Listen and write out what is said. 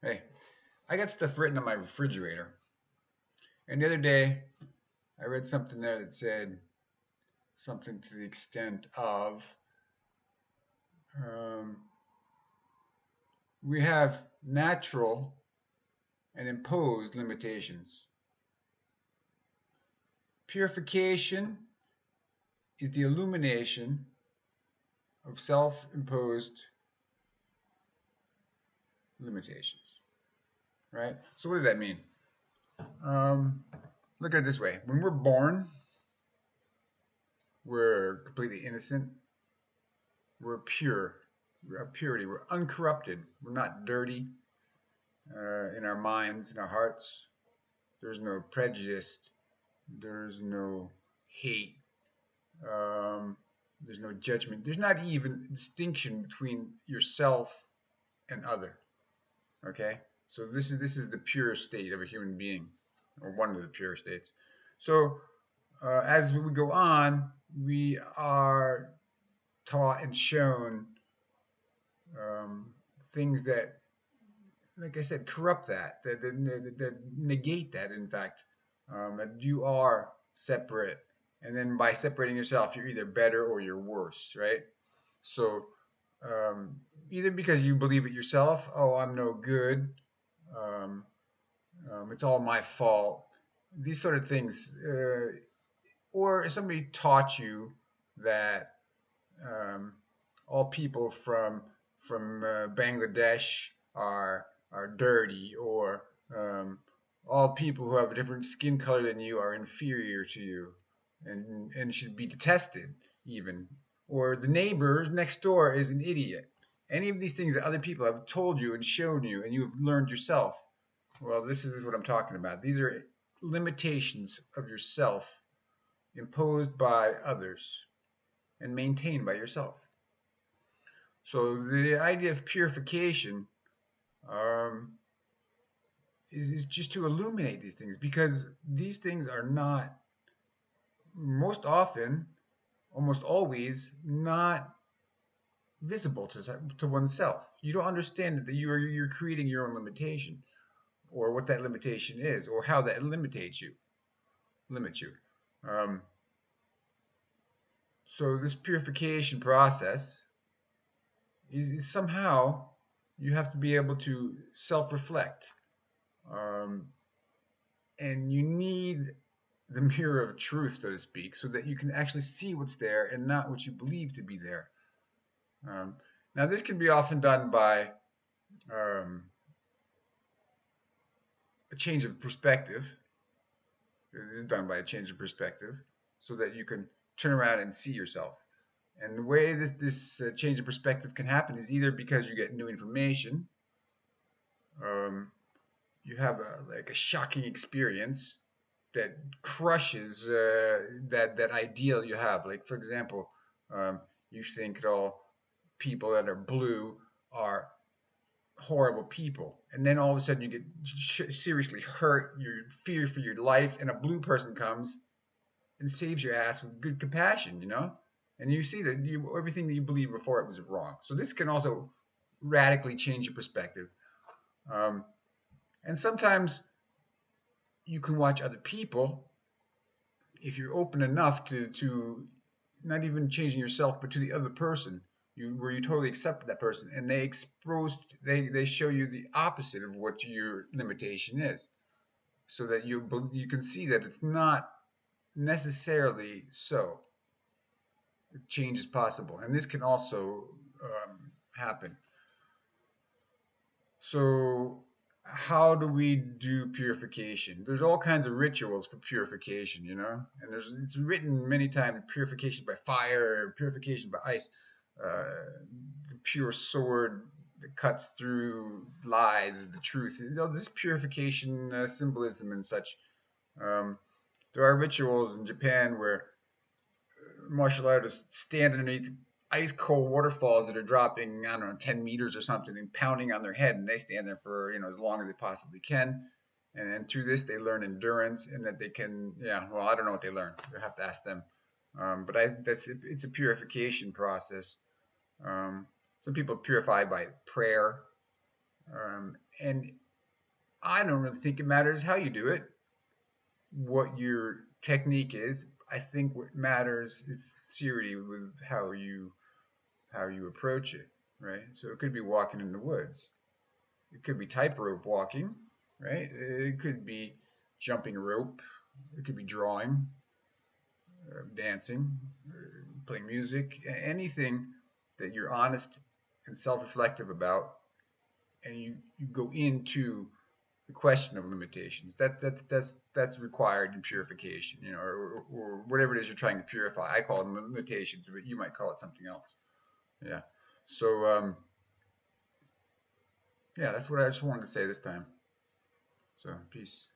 Hey, I got stuff written on my refrigerator. And the other day, I read something there that said something to the extent of um, we have natural and imposed limitations. Purification is the illumination of self imposed limitations, right? So, what does that mean? Um, Look at it this way: when we're born, we're completely innocent, we're pure, we're purity, we're uncorrupted, we're not dirty in our minds, in our hearts. There's no prejudice, there's no hate, um, there's no judgment, there's not even distinction between yourself and other. Okay, so this is the pure state of a human being, or one of the pure states. So as we go on, we are taught and shown um, things that, like I said, corrupt that negate that. In fact, that you are separate, and then by separating yourself, you're either better or you're worse, right? So um, either because you believe it yourself, oh, I'm no good, um, it's all my fault, these sort of things, or somebody taught you that um, all people from Bangladesh are dirty, or all people who have a different skin color than you are inferior to you, and should be detested even, or the neighbor next door is an idiot. Any of these things that other people have told you and shown you, and you have learned yourself. Well, this is what I'm talking about. These are limitations of yourself imposed by others and maintained by yourself. So the idea of purification um, is just to illuminate these things, because these things are not, most often, almost always, not visible to oneself. You don't understand that you're creating your own limitation, or what that limitation is, or how that limits you. Um, so this purification process is somehow you have to be able to self-reflect, um, and you need the mirror of truth, so to speak, so that you can actually see what's there and not what you believe to be there. Um, Now, this can be often done by um, a change of perspective. It is done by a change of perspective, so that you can turn around and see yourself. And the way this change of perspective can happen is either because you get new information, um, you have like a shocking experience that crushes that ideal you have. Like, for example, you think that all people that are blue are horrible people, and then all of a sudden you get seriously hurt, you fear for your life, and a blue person comes and saves your ass with good compassion, and you see that everything that you believed before it was wrong. So this can also radically change your perspective. Um, and sometimes you can watch other people, if you're open enough to not even changing yourself, but to the other person, where you totally accept that person, and they show you the opposite of what your limitation is, so that you can see that it's not necessarily so. Change is possible, and this can also happen. So how do we do purification? There's all kinds of rituals for purification, and it's written many times: purification by fire, purification by ice, the pure sword that cuts through lies, the truth. This purification symbolism and such. Um, there are rituals in Japan where martial artists stand underneath ice cold waterfalls that are dropping, I don't know, 10 meters or something, and pounding on their head, and they stand there for as long as they possibly can. And through this, they learn endurance, and that they can, yeah. Well, I don't know what they learn. You have to ask them. But it's a purification process. Some people purify by prayer. And I don't really think it matters how you do it, what your technique is. I think what matters is sincerity with how you approach it, right? So it could be walking in the woods. It could be tightrope walking, right? It could be jumping a rope. It could be drawing, dancing, playing music, anything that you're honest and self-reflective about, and you go into the question of limitations. That's required in purification, or whatever it is you're trying to purify. I call them limitations, but you might call it something else. Yeah. So yeah, that's what I just wanted to say this time. So peace.